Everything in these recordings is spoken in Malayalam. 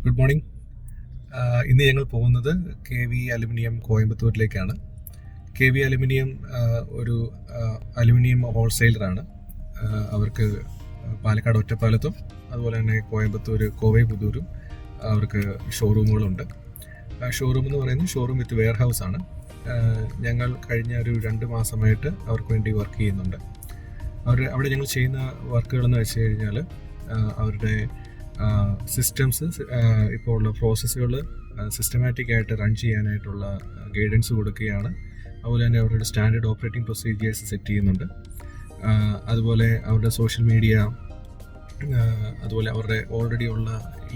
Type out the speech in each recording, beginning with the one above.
Good morning. ഇന്ന് ഞങ്ങൾ പോകുന്നത് KV അലുമിനിയം കോയമ്പത്തൂരിലേക്കാണ്. KV അലുമിനിയം ഒരു അലുമിനിയം ഹോൾസെയിലറാണ്. അവർക്ക് പാലക്കാട് ഒറ്റപ്പാലത്തും അതുപോലെ തന്നെ കോയമ്പത്തൂർ കോവൈ പുതൂരും അവർക്ക് ഷോറൂമുകളുണ്ട്. ഷോറൂം എന്ന് പറയുന്നത് ഷോറൂം വിത്ത് വെയർ ഹൗസ് ആണ്. ഞങ്ങൾ കഴിഞ്ഞ ഒരു 2 മാസമായിട്ട് അവർക്ക് വേണ്ടി വർക്ക് ചെയ്യുന്നുണ്ട്. അവിടെ ഞങ്ങൾ ചെയ്യുന്ന വർക്കുകളെന്ന് വെച്ച് കഴിഞ്ഞാൽ അവരുടെ സിസ്റ്റംസ്, ഇപ്പോൾ ഉള്ള പ്രോസസ്സുകൾ സിസ്റ്റമാറ്റിക് ആയിട്ട് റൺ ചെയ്യാനായിട്ടുള്ള ഗൈഡൻസ് കൊടുക്കുകയാണ്. അതുപോലെ തന്നെ അവരുടെ സ്റ്റാൻഡേർഡ് ഓപ്പറേറ്റിംഗ് പ്രൊസീജിയേഴ്സ് സെറ്റ് ചെയ്യുന്നുണ്ട്. അതുപോലെ അവരുടെ സോഷ്യൽ മീഡിയ, അതുപോലെ അവരുടെ ഓൾറെഡി ഉള്ള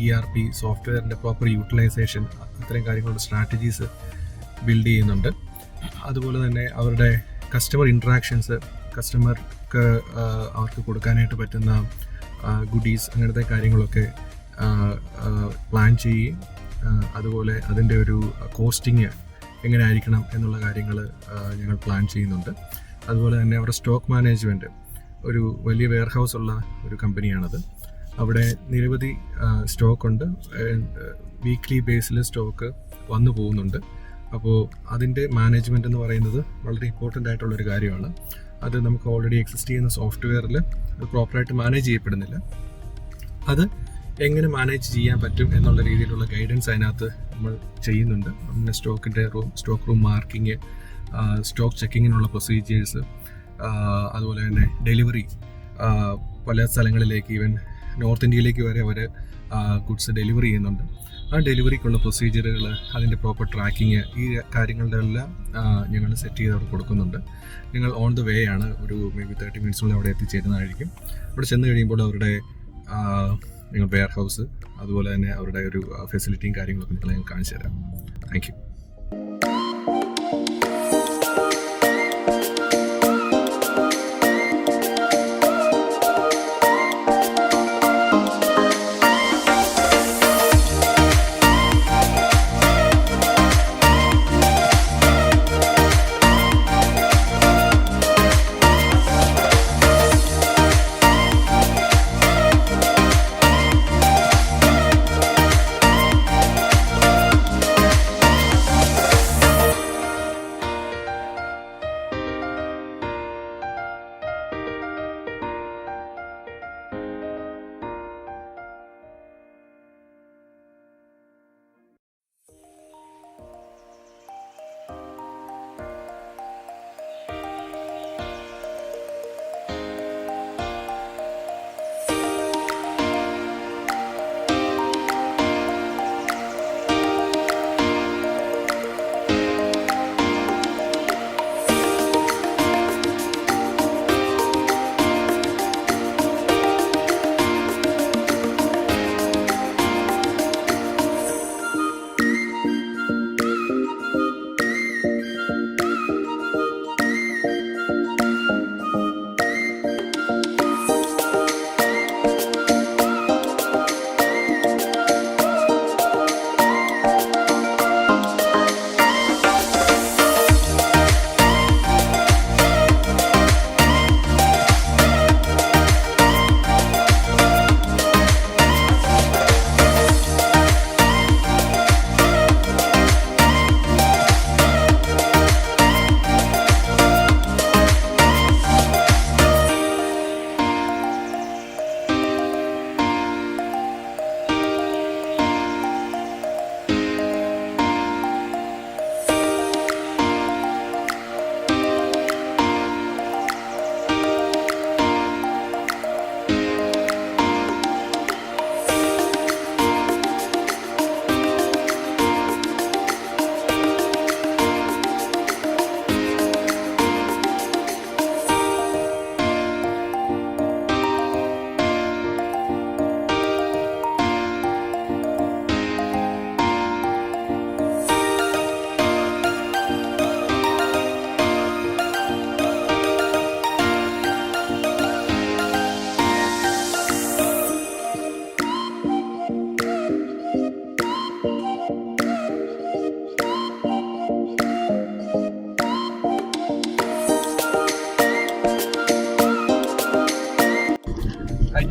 ERP സോഫ്റ്റ്വെയറിൻ്റെ പ്രോപ്പർ യൂട്ടിലൈസേഷൻ, അത്തരം കാര്യങ്ങളുടെ സ്ട്രാറ്റജീസ് ബിൽഡ് ചെയ്യുന്നുണ്ട്. അതുപോലെ തന്നെ അവരുടെ കസ്റ്റമർ ഇൻട്രാക്ഷൻസ്, കസ്റ്റമർക്ക് അവർക്ക് കൊടുക്കാനായിട്ട് പറ്റുന്ന ഗുഡീസ്, അങ്ങനത്തെ കാര്യങ്ങളൊക്കെ പ്ലാൻ ചെയ്യുകയും അതുപോലെ അതിൻ്റെ ഒരു കോസ്റ്റിങ് എങ്ങനെ ആയിരിക്കണം എന്നുള്ള കാര്യങ്ങൾ ഞങ്ങൾ പ്ലാൻ ചെയ്യുന്നുണ്ട്. അതുപോലെ തന്നെ അവരുടെ സ്റ്റോക്ക് മാനേജ്മെൻറ്റ്, ഒരു വലിയ വെയർ ഹൗസ് ഉള്ള ഒരു കമ്പനിയാണത്. അവിടെ നിരവധി സ്റ്റോക്കുണ്ട്. വീക്ക്ലി ബേസിൽ സ്റ്റോക്ക് വന്നു പോകുന്നുണ്ട്. അപ്പോൾ അതിൻ്റെ മാനേജ്മെൻറ്റ് എന്ന് പറയുന്നത് വളരെ ഇമ്പോർട്ടൻ്റ് ആയിട്ടുള്ളൊരു കാര്യമാണ്. അത് നമുക്ക് ഓൾറെഡി എക്സിസ്റ്റ് ചെയ്യുന്ന സോഫ്റ്റ്വെയറിൽ അത് പ്രോപ്പറായിട്ട് മാനേജ് ചെയ്യപ്പെടുന്നില്ല. അത് എങ്ങനെ മാനേജ് ചെയ്യാൻ പറ്റും എന്നുള്ള രീതിയിലുള്ള ഗൈഡൻസ് അതിനകത്ത് നമ്മൾ ചെയ്യുന്നുണ്ട്. പിന്നെ സ്റ്റോക്ക് റൂം മാർക്കിങ്, സ്റ്റോക്ക് ചെക്കിങ്ങിനുള്ള പ്രൊസീജിയേഴ്സ്, അതുപോലെ തന്നെ ഡെലിവറി, പല സ്ഥലങ്ങളിലേക്ക്, ഈവൻ നോർത്ത് ഇന്ത്യയിലേക്ക് വരെ അവർ ഗുഡ്സ് ഡെലിവറി ചെയ്യുന്നുണ്ട്. ആ ഡെലിവറിക്കുള്ള പ്രൊസീജിയറുകൾ, അതിൻ്റെ പ്രോപ്പർ ട്രാക്കിങ്, ഈ കാര്യങ്ങളുടെ എല്ലാം ഞങ്ങൾ സെറ്റ് ചെയ്ത് അവിടെ കൊടുക്കുന്നുണ്ട്. ഞങ്ങൾ ഓൺ ദ വേ ആണ്. ഒരു മേബി 30 മിനിറ്റ്സിനുള്ളിൽ അവിടെ എത്തിച്ചേരുന്നതായിരിക്കും. അവിടെ ചെന്ന് കഴിയുമ്പോൾ അവരുടെ ഞങ്ങൾ വെയർ ഹൗസ്, അതുപോലെ തന്നെ അവരുടെ ഒരു ഫെസിലിറ്റിയും കാര്യങ്ങളൊക്കെ നിങ്ങളെ ഞാൻ കാണിച്ചു തരാം. Thank you.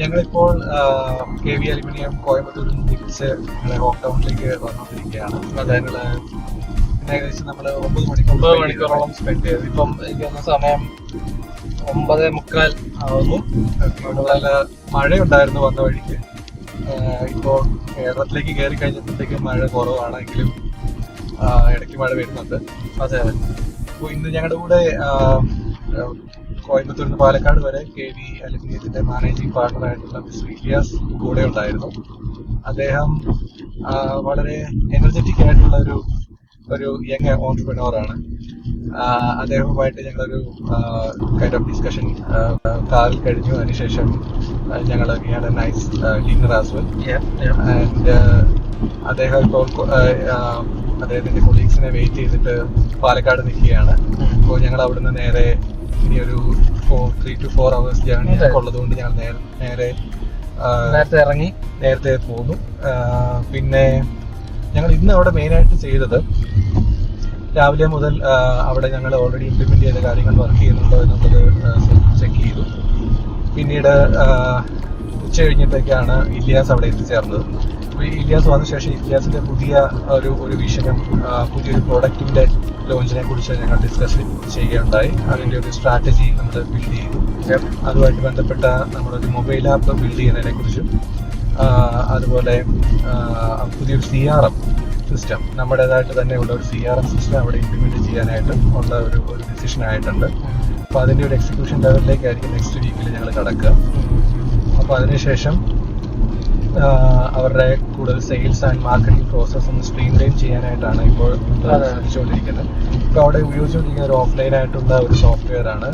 ഞങ്ങളിപ്പോൾ KV അലുമിനിയം കോയമ്പത്തൂരിൽ നിന്ന് തിരിച്ച് ഞങ്ങളെ ഹോം ടൗണിലേക്ക് വന്നുകൊണ്ടിരിക്കുകയാണ്. ഞങ്ങള് ഏകദേശം നമ്മൾ 9 മണിക്കൂറോളം സ്പെൻഡ് ചെയ്തു. ഇപ്പം എനിക്ക് തോന്നുന്ന സമയം 9:45 ആവുന്നു. നല്ല മഴയുണ്ടായിരുന്നു വന്ന വഴിക്ക്. ഇപ്പോൾ കേരളത്തിലേക്ക് കയറി കഴിഞ്ഞപ്പോഴത്തേക്കും മഴ കുറവാണെങ്കിലും ഇടയ്ക്ക് മഴ വരുന്നുണ്ട്. അതെ. അപ്പോൾ ഇന്ന് ഞങ്ങളുടെ കൂടെ കോയമ്പത്തൂരിൽ നിന്ന് പാലക്കാട് വരെ KV അലുമിനിയത്തിന്റെ മാനേജിംഗ് പാർട്ണറായിട്ടുള്ള മിസ്റ്റർ ഇലിയാസ് കൂടെ ഉണ്ടായിരുന്നു. അദ്ദേഹം വളരെ എനർജറ്റിക് ആയിട്ടുള്ള ഒരു യങ് ഓൺട്രപ്രനോർ ആണ്. അദ്ദേഹവുമായിട്ട് ഞങ്ങളൊരു കൈൻഡ് ഓഫ് ഡിസ്കഷൻ കാറിൽ കഴിഞ്ഞു. അതിനുശേഷം ഞങ്ങൾ nice dinner as well. And അദ്ദേഹം ഇപ്പോൾ അദ്ദേഹത്തിന്റെ കൊളീഗ്സിനെ വെയിറ്റ് ചെയ്തിട്ട് പാലക്കാട് നിൽക്കുകയാണ്. അപ്പോൾ ഞങ്ങൾ അവിടുന്ന് നേരെ ഇനി ഒരു 3 to 4 hours ജേർണി ഉള്ളതുകൊണ്ട് ഞങ്ങൾ നേരത്തെ പോന്നു. പിന്നെ ഞങ്ങൾ ഇന്ന് അവിടെ മെയിനായിട്ട് ചെയ്തത് രാവിലെ മുതൽ അവിടെ ഞങ്ങൾ ഓൾറെഡി ഇംപ്ലിമെന്റ് ചെയ്ത കാര്യങ്ങൾ വർക്ക് ചെയ്യുന്നുണ്ടോ എന്നുള്ളത് ചെക്ക് ചെയ്തു. പിന്നീട് ഉച്ച കഴിഞ്ഞപ്പോഴേക്കാണ് ഇലിയാസ് അവിടെ എത്തിച്ചേർന്നത്. ഇലിയാസ് വന്ന ശേഷം ഇലിയാസിന്റെ പുതിയ ഒരു വിഷനും പുതിയൊരു പ്രോഡക്റ്റിന്റെ ലോഞ്ചിനെ കുറിച്ച് ഞങ്ങൾ ഡിസ്കസ് ചെയ്യുകയുണ്ടായി. അതിന്റെ ഒരു സ്ട്രാറ്റജി നമ്മൾ ബിൽഡ് ചെയ്തു. അതുമായിട്ട് ബന്ധപ്പെട്ട നമ്മളൊരു മൊബൈൽ ആപ്പ് ബിൽഡ് ചെയ്യുന്നതിനെ കുറിച്ചും അതുപോലെ പുതിയൊരു CRM സിസ്റ്റം, നമ്മുടേതായിട്ട് തന്നെയുള്ള ഒരു CRM സിസ്റ്റം അവിടെ ഇംപ്ലിമെന്റ് ചെയ്യാനായിട്ട് ഉള്ള ഒരു ഡിസിഷൻ ആയിട്ടുണ്ട്. അപ്പോൾ അതിന്റെ ഒരു എക്സിക്യൂഷൻ ലെവലിലേക്കായിരിക്കും നെക്സ്റ്റ് വീക്കിൽ ഞങ്ങൾ കടക്കുക. അപ്പോൾ അതിനുശേഷം അവരുടെ കൂടുതൽ സെയിൽസ് ആൻഡ് മാർക്കറ്റിംഗ് പ്രോസസ് ഒന്ന് സ്ട്രീം ലൈൻ ചെയ്യാനായിട്ടാണ് ഇപ്പോൾ ശ്രമിച്ചുകൊണ്ടിരിക്കുന്നത്. ഇപ്പോൾ അവിടെ ഉപയോഗിച്ചുകൊണ്ടിരിക്കുന്ന ഒരു ഓഫ്ലൈൻ ആയിട്ടുള്ള ഒരു സോഫ്റ്റ്വെയർ ആണ്.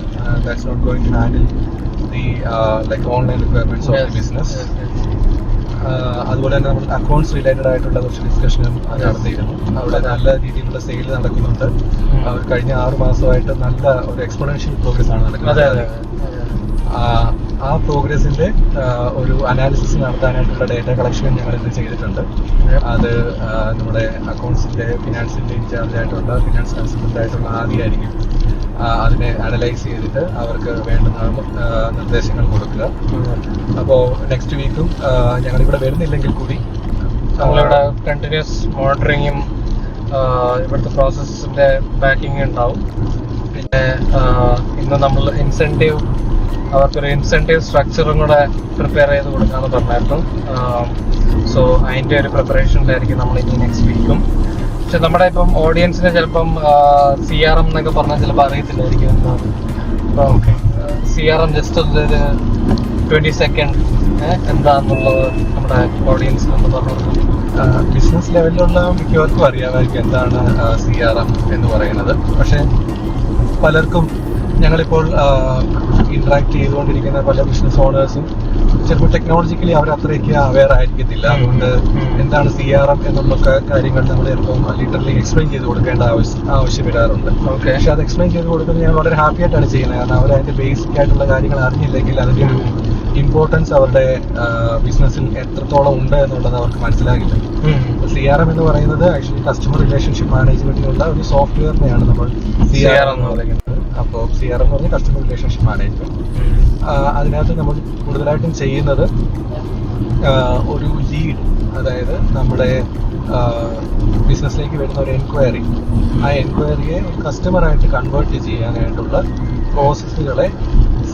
That's not going to handle the like online requirements of the business. അതുപോലെ തന്നെ നമ്മൾ അക്കൗണ്ട്സ് റിലേറ്റഡ് ആയിട്ടുള്ള കുറച്ച് ഡിസ്കഷനും നടത്തിയിരുന്നു. അവിടെ നല്ല രീതിയിലുള്ള സെയിൽ നടക്കുന്നുണ്ട്. അവർ കഴിഞ്ഞ 6 മാസമായിട്ട് നല്ല ഒരു എക്സ്പോണൻഷ്യൽ പ്രോഗ്രസ് ആണ് നടക്കുന്നത്. ആ പ്രോഗ്രസിന്റെ ഒരു അനാലിസിസ് നടത്താനായിട്ടുള്ള ഡേറ്റ കളക്ഷൻ ഞങ്ങൾ ഇന്ന് ചെയ്തിട്ടുണ്ട്. അത് നമ്മുടെ അക്കൗണ്ട്സിന്റെ ഫിനാൻസിന്റെ ഇൻചാർജ് ആയിട്ടുള്ള ഫിനാൻസ് കൺസൾട്ടന്റ് ആയിട്ടുള്ള ആദ്യമായിരിക്കും അതിനെ അനലൈസ് ചെയ്തിട്ട് അവർക്ക് വേണ്ടുന്ന നിർദ്ദേശങ്ങൾ കൊടുക്കുക. അപ്പോൾ നെക്സ്റ്റ് വീക്കും ഞങ്ങളിവിടെ വരുന്നില്ലെങ്കിൽ കൂടി നമ്മളിവിടെ കണ്ടിന്യൂസ് മോണിറ്ററിങ്ങും ഇവിടുത്തെ പ്രോസസ്സിന്റെ ബാക്കിങ് ഉണ്ടാവും. പിന്നെ ഇന്ന് നമ്മൾ അവർക്കൊരു ഇൻസെന്റീവ് സ്ട്രക്ചറും കൂടെ പ്രിപ്പയർ ചെയ്ത് കൊടുക്കാമെന്ന് പറഞ്ഞായിരുന്നു. സോ അതിന്റെ ഒരു പ്രിപ്പറേഷനിലായിരിക്കും നമ്മൾ ഇനി നെക്സ്റ്റ് വീക്കും. പക്ഷെ നമ്മുടെ ഇപ്പം ഓഡിയൻസിന് ചിലപ്പം CRM എന്നൊക്കെ പറഞ്ഞാൽ ചിലപ്പോൾ അറിയത്തില്ലായിരിക്കും എന്താണ്. അപ്പം CRM ജസ്റ്റ് ഒരു 20 സെക്കൻഡ് എന്താണെന്നുള്ളത് നമ്മുടെ ഓഡിയൻസിനൊന്ന് പറഞ്ഞു. ബിസിനസ് ലെവലിലുള്ള മിക്കവർക്കും അറിയാമായിരിക്കും എന്താണ് CRM എന്ന് പറയുന്നത്. പക്ഷെ പലർക്കും ഞങ്ങളിപ്പോൾ ഇന്ററാക്ട് ചെയ്തുകൊണ്ടിരിക്കുന്ന പല ബിസിനസ് ഓണേഴ്സും ചിലപ്പോൾ ടെക്നോളജിക്കലി അവർ അത്രയ്ക്ക് അവെയർ ആയിരിക്കത്തില്ല. അതുകൊണ്ട് എന്താണ് CRM എന്നുള്ള കാര്യങ്ങൾ നമ്മൾ ചിലപ്പോൾ ലിറ്ററലി എക്സ്പ്ലെയിൻ ചെയ്ത് കൊടുക്കേണ്ട ആവശ്യം വരാറുണ്ട്. പക്ഷെ അത് എക്സ്പ്ലെയിൻ ചെയ്ത് കൊടുക്കുന്നത് ഞാൻ വളരെ ഹാപ്പി ആയിട്ടാണ് ചെയ്യുന്നത്. കാരണം അവർ അതിന്റെ ബേസിക് ആയിട്ടുള്ള കാര്യങ്ങൾ അറിഞ്ഞില്ലെങ്കിൽ അതിന്റെ ഒരു ഇമ്പോർട്ടൻസ് അവരുടെ ബിസിനസ്സിൽ എത്രത്തോളം ഉണ്ട് എന്നുള്ളത് അവർക്ക് മനസ്സിലാകില്ല. CRM എന്ന് പറയുന്നത് ആക്ച്വലി കസ്റ്റമർ റിലേഷൻഷിപ്പ് മാനേജ്മെന്റിനുള്ള ഒരു സോഫ്റ്റ്വെയറിനെയാണ് നമ്മൾ CRM എന്ന് പറയുന്നത്. അപ്പോൾ CRM എന്ന് പറഞ്ഞാൽ കസ്റ്റമർ റിലേഷൻഷിപ്പ് മാനേജ്മെന്റ്. അതിനകത്ത് നമ്മൾ കൂടുതലായിട്ടും ചെയ്യുന്നത് ഒരു ലീഡ്, അതായത് നമ്മുടെ ബിസിനസ്സിലേക്ക് വരുന്ന ഒരു എൻക്വയറി, ആ എൻക്വയറിയെ ഒരു കസ്റ്റമറായിട്ട് കൺവേർട്ട് ചെയ്യാനായിട്ടുള്ള പ്രോസസ്സുകളെ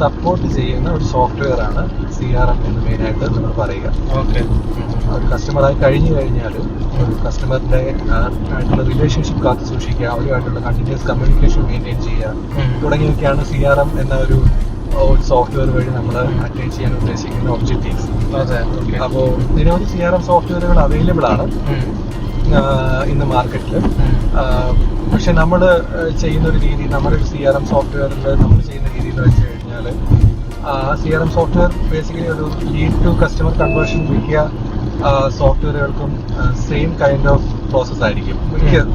സപ്പോർട്ട് ചെയ്യുന്ന ഒരു സോഫ്റ്റ്വെയർ ആണ് CRM എന്ന് മെയിനായിട്ട് നമ്മൾ പറയുക. ഒരു കസ്റ്റമറായി കഴിഞ്ഞു കഴിഞ്ഞാൽ ഒരു കസ്റ്റമറിന്റെ ആയിട്ടുള്ള റിലേഷൻഷിപ്പ് കാത്തു സൂക്ഷിക്കുക, അവരുമായിട്ടുള്ള കണ്ടിന്യൂസ് കമ്മ്യൂണിക്കേഷൻ മെയിൻറ്റെയിൻ ചെയ്യുക തുടങ്ങിയൊക്കെയാണ് CRM എന്ന ഒരു സോഫ്റ്റ്വെയർ വഴി നമ്മൾ അറ്റൈൻ ചെയ്യാൻ ഉദ്ദേശിക്കുന്ന ഒബ്ജക്റ്റീവ്സ്. അപ്പോൾ നിരവധി CRM സോഫ്റ്റ്വെയറുകൾ അവൈലബിൾ ആണ് ഇന്ന് മാർക്കറ്റിൽ. പക്ഷെ നമ്മൾ ചെയ്യുന്ന ഒരു രീതി, നമ്മുടെ ഒരു CRM സോഫ്റ്റ്വെയറിൽ നമ്മൾ ചെയ്യുന്ന രീതി എന്ന് വെച്ച് കഴിഞ്ഞാൽ CRM സോഫ്റ്റ്വെയർ ബേസിക്കലി ഒരു ലീഡ് ടു കസ്റ്റമർ കൺവേർഷൻ മിക്ക സോഫ്റ്റ്വെയറുകൾക്കും സെയിം കൈൻഡ് ഓഫ് പ്രോസസ് ആയിരിക്കും.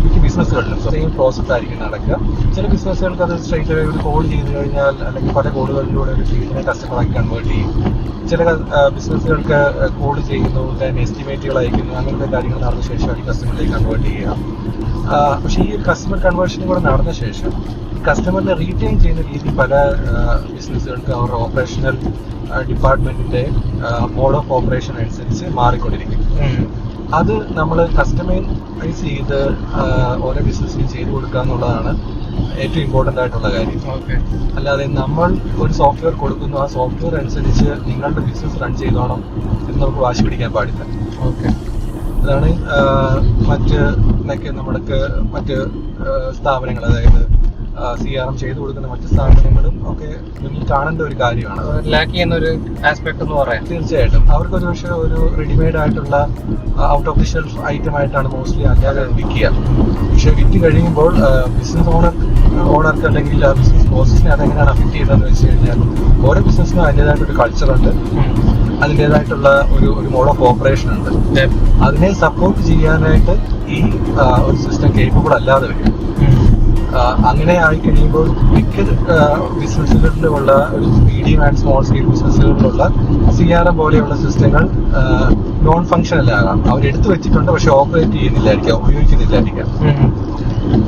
മിക്ക ബിസിനസ്സുകളിലും സെയിം പ്രോസസ് ആയിരിക്കും നടക്കുക. ചില ബിസിനസ്സുകൾക്ക് അത് സ്ട്രേറ്റ് അവേ ഒരു കോൾ ചെയ്ത് കഴിഞ്ഞാൽ അല്ലെങ്കിൽ പല കോളുകളിലൂടെ ഒരു ലീഡിനെ കസ്റ്റമറാക്കി കൺവേർട്ട് ചെയ്യും. ചില ബിസിനസ്സുകൾക്ക് കോൾ ചെയ്യുന്നു, ദെൻ എസ്റ്റിമേറ്റുകൾ അയക്കുന്നു, അങ്ങനത്തെ കാര്യങ്ങൾ നടന്ന ശേഷം കസ്റ്റമറിലേക്ക് കൺവേർട്ട് ചെയ്യുക. പക്ഷേ ഈ കസ്റ്റമർ കൺവേർഷനും കൂടെ നടന്ന ശേഷം കസ്റ്റമറിനെ റീറ്റെയിൻ ചെയ്യുന്ന രീതി പല ബിസിനസ്സുകൾക്ക് അവരുടെ ഓപ്പറേഷണൽ ഡിപ്പാർട്ട്മെന്റിന്റെ മോഡ് ഓഫ് ഓപ്പറേഷൻ അനുസരിച്ച് മാറിക്കൊണ്ടിരിക്കും. അത് നമ്മൾ കസ്റ്റമൈസ് ചെയ്ത് ഓരോ ബിസിനസ്സിനും ചെയ്തു കൊടുക്കുക എന്നുള്ളതാണ് ഏറ്റവും ഇമ്പോർട്ടൻ്റ് ആയിട്ടുള്ള കാര്യം. അല്ലാതെ നമ്മൾ ഒരു സോഫ്റ്റ്വെയർ കൊടുക്കുന്നു, ആ സോഫ്റ്റ്വെയർ അനുസരിച്ച് നിങ്ങളുടെ ബിസിനസ് റൺ ചെയ്തോണം എന്ന് നമുക്ക് വാശി പിടിക്കാൻ പാടില്ല. അതാണ് മറ്റ് സ്ഥാപനങ്ങൾ, അതായത് CRM ചെയ്തു കൊടുക്കുന്ന മറ്റ് സ്ഥാപനങ്ങളും ഒക്കെ മുന്നിൽ കാണേണ്ട ഒരു കാര്യമാണ്. ലാക്ക് ചെയ്യുന്ന ഒരു ആസ്പെക്ട് എന്ന് പറയാം. തീർച്ചയായിട്ടും അവർക്കൊരു പക്ഷേ ഒരു റെഡിമെയ്ഡ് ആയിട്ടുള്ള out of the shelf item ആയിട്ടാണ് മോസ്റ്റ്ലി അല്ലാതെ വിൽക്കുക. പക്ഷെ വിറ്റ് കഴിയുമ്പോൾ ബിസിനസ് ഓണർക്ക് അല്ലെങ്കിൽ ബിസിനസ് പ്രോസസ്സിനെ അതെങ്ങനെയാണ് അഫക്ട് ചെയ്യുന്നതെന്ന് വെച്ച് കഴിഞ്ഞാൽ ഓരോ ബിസിനസ്സിനും അതിൻ്റെതായിട്ടൊരു കൾച്ചറുണ്ട്, അതിൻ്റെതായിട്ടുള്ള ഒരു മോഡ് ഓഫ് ഓപ്പറേഷൻ ഉണ്ട്. അതിനെ സപ്പോർട്ട് ചെയ്യാനായിട്ട് ഈ ഒരു സിസ്റ്റം കേപ്പബിൾ അല്ലാതെ വരും. അങ്ങനെ ആയിക്കഴിയുമ്പോൾ മിക്ക ബിസിനസ്സുകളിലുമുള്ള ഒരു മീഡിയം ആൻഡ് സ്മോൾ സ്കെയിൽ ബിസിനസ്സുകളിലുള്ള CRM പോലെയുള്ള സിസ്റ്റങ്ങൾ നോൺ ഫങ്ഷണൽ ആകാം. അവരെടുത്തു വെച്ചിട്ടുണ്ട്, പക്ഷെ ഓപ്പറേറ്റ് ചെയ്യുന്നില്ലായിരിക്കാം, ഉപയോഗിക്കുന്നില്ലായിരിക്കാം.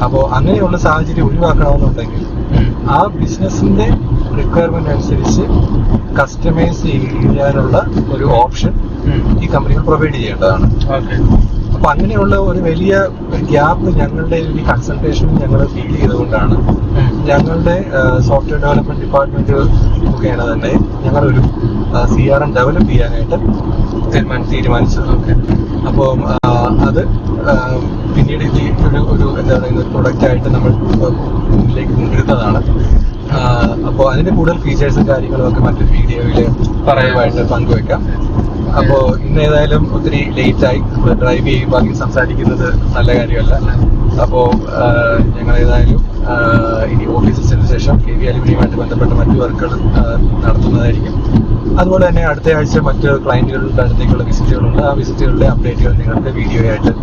അപ്പോൾ അങ്ങനെയുള്ള സാഹചര്യം ഒഴിവാക്കണമെന്നുണ്ടെങ്കിൽ ആ ബിസിനസിന്റെ റിക്വയർമെന്റ് അനുസരിച്ച് കസ്റ്റമൈസ് ചെയ്യാനുള്ള ഒരു ഓപ്ഷൻ ഈ കമ്പനികൾ പ്രൊവൈഡ് ചെയ്യേണ്ടതാണ്. അപ്പൊ അങ്ങനെയുള്ള ഒരു വലിയ ഗ്യാപ്പ് ഞങ്ങളുടെ ഈ കൺസൾട്ടേഷനിൽ ഞങ്ങൾ ഫീൽ ചെയ്തുകൊണ്ടാണ് ഞങ്ങളുടെ സോഫ്റ്റ്വെയർ ഡെവലപ്മെന്റ് ഡിപ്പാർട്ട്മെന്റ് മുഖേന തന്നെ ഞങ്ങളൊരു CRM ഡെവലപ്പ് ചെയ്യാനായിട്ട് തീരുമാനിച്ചത്. അപ്പോൾ അത് പിന്നീട് ഒരു എന്താ പറയുന്ന ഒരു പ്രൊഡക്റ്റ് ആയിട്ട് നമ്മൾ മുന്നിലേക്ക് കൊണ്ടുവരുന്നതാണ്. അപ്പോൾ അതിന്റെ കൂടുതൽ ഫീച്ചേഴ്സും കാര്യങ്ങളും ഒക്കെ മറ്റൊരു വീഡിയോയിൽ പറയുമായിട്ട് പങ്കുവെക്കാം. അപ്പോൾ ഇന്ന് ഏതായാലും ഒത്തിരി ലേറ്റായി, ഡ്രൈവ് ചെയ്യുമ്പോൾ അധികം സംസാരിക്കുന്നത് നല്ല കാര്യമല്ല. അപ്പോൾ ഞങ്ങൾ ഏതായാലും ഇനി ഓഫീസിൽ ചെന്ന ശേഷം KV അലുമിനിയമായിട്ട് ബന്ധപ്പെട്ട മറ്റു വർക്കുകൾ നടത്തുന്നതായിരിക്കും. അതുപോലെ തന്നെ അടുത്ത ആഴ്ച മറ്റ് ക്ലയന്റുകളുടെ അടുത്തേക്കുള്ള വിസിറ്റുകളുണ്ട്. ആ വിസിറ്റുകളുടെ അപ്ഡേറ്റുകൾ നിങ്ങൾക്ക് വീഡിയോ ആയിട്ട്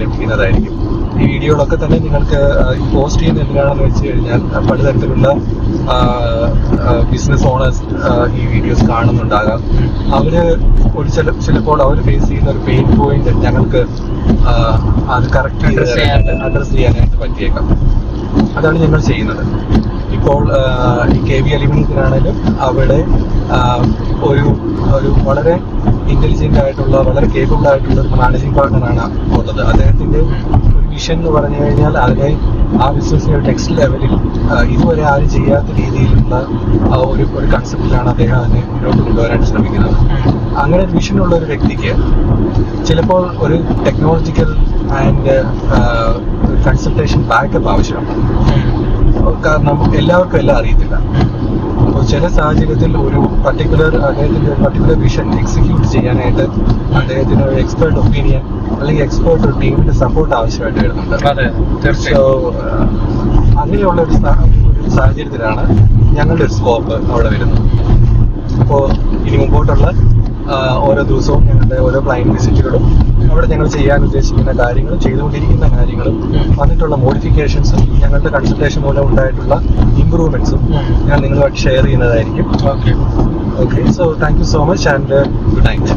ലഭിക്കുന്നതായിരിക്കും. ഈ വീഡിയോകളൊക്കെ തന്നെ നിങ്ങൾക്ക് പോസ്റ്റ് ചെയ്യുന്നത് എന്തിനാണെന്ന് വെച്ച് കഴിഞ്ഞാൽ പലതരത്തിലുള്ള ബിസിനസ് ഓണേഴ്സ് ഈ വീഡിയോസ് കാണുന്നുണ്ടാകാം. അവര് ചിലപ്പോൾ അവർ ഫേസ് ചെയ്യുന്ന ഒരു പെയിൻ പോയിന്റ് ഞങ്ങൾക്ക് അത് കറക്റ്റ് അഡ്രസ് ചെയ്യാനായിട്ട് പറ്റിയേക്കാം. അതാണ് ഞങ്ങൾ ചെയ്യുന്നത്. ഇപ്പോൾ ഈ KV അലുമിനിയത്തിനാണെങ്കിലും അവിടെ ഒരു വളരെ ഇന്റലിജന്റ് ആയിട്ടുള്ള, വളരെ കേപ്പബിൾ ആയിട്ടുള്ള ഒരു മാനേജിംഗ് പാർട്ണറാണ് ഉള്ളത്. അദ്ദേഹത്തിന്റെ ഒരു വിഷൻ എന്ന് പറഞ്ഞു കഴിഞ്ഞാൽ അതിനെ ആ ബിസിനസ്സിനെ നെക്സ്റ്റ് ലെവലിൽ ഇതുവരെ ആരും ചെയ്യാത്ത രീതിയിലുള്ള ഒരു കൺസെപ്റ്റിലാണ് അദ്ദേഹം അതിനെ മുന്നോട്ട് കൊണ്ടുവരാൻ ശ്രമിക്കുന്നത്. അങ്ങനെ ഒരു വിഷനുള്ള ഒരു വ്യക്തിക്ക് ചിലപ്പോൾ ഒരു ടെക്നോളജിക്കൽ ആൻഡ് കൺസൾട്ടേഷൻ ബാക്കപ്പ് ആവശ്യമാണ്. കാരണം എല്ലാവർക്കും എല്ലാം അറിയത്തില്ല. അപ്പോൾ ചില സാഹചര്യത്തിൽ അദ്ദേഹത്തിന്റെ ഒരു പർട്ടിക്കുലർ വിഷൻ എക്സിക്യൂട്ട് ചെയ്യാനായിട്ട് അദ്ദേഹത്തിന് ഒരു എക്സ്പേർട്ട് ഒപ്പീനിയൻ അല്ലെങ്കിൽ എക്സ്പേർട്ട് ഒരു ടീമിന്റെ സപ്പോർട്ട് ആവശ്യമായിട്ട് വരുന്നുണ്ട്. സോ അങ്ങനെയുള്ള ഒരു സാഹചര്യത്തിലാണ് ഞങ്ങളുടെ ഒരു സ്കോപ്പ് അവിടെ വരുന്നത്. അപ്പോൾ ഇനി മുമ്പോട്ടുള്ള ഓരോ ദിവസവും ഞങ്ങളുടെ ഓരോ ക്ലയന്റ് വിസിറ്റുകളും അവിടെ ഞങ്ങൾ ചെയ്യാൻ ഉദ്ദേശിക്കുന്ന കാര്യങ്ങളും ചെയ്തുകൊണ്ടിരിക്കുന്ന കാര്യങ്ങളും വന്നിട്ടുള്ള മോഡിഫിക്കേഷൻസും ഞങ്ങളുടെ കൺസൾട്ടേഷൻ മൂലം ഉണ്ടായിട്ടുള്ള ഇംപ്രൂവ്മെന്റ്സും ഞാൻ നിങ്ങളുമായിട്ട് ഷെയർ ചെയ്യുന്നതായിരിക്കും. Okay, so thank you so much and good night.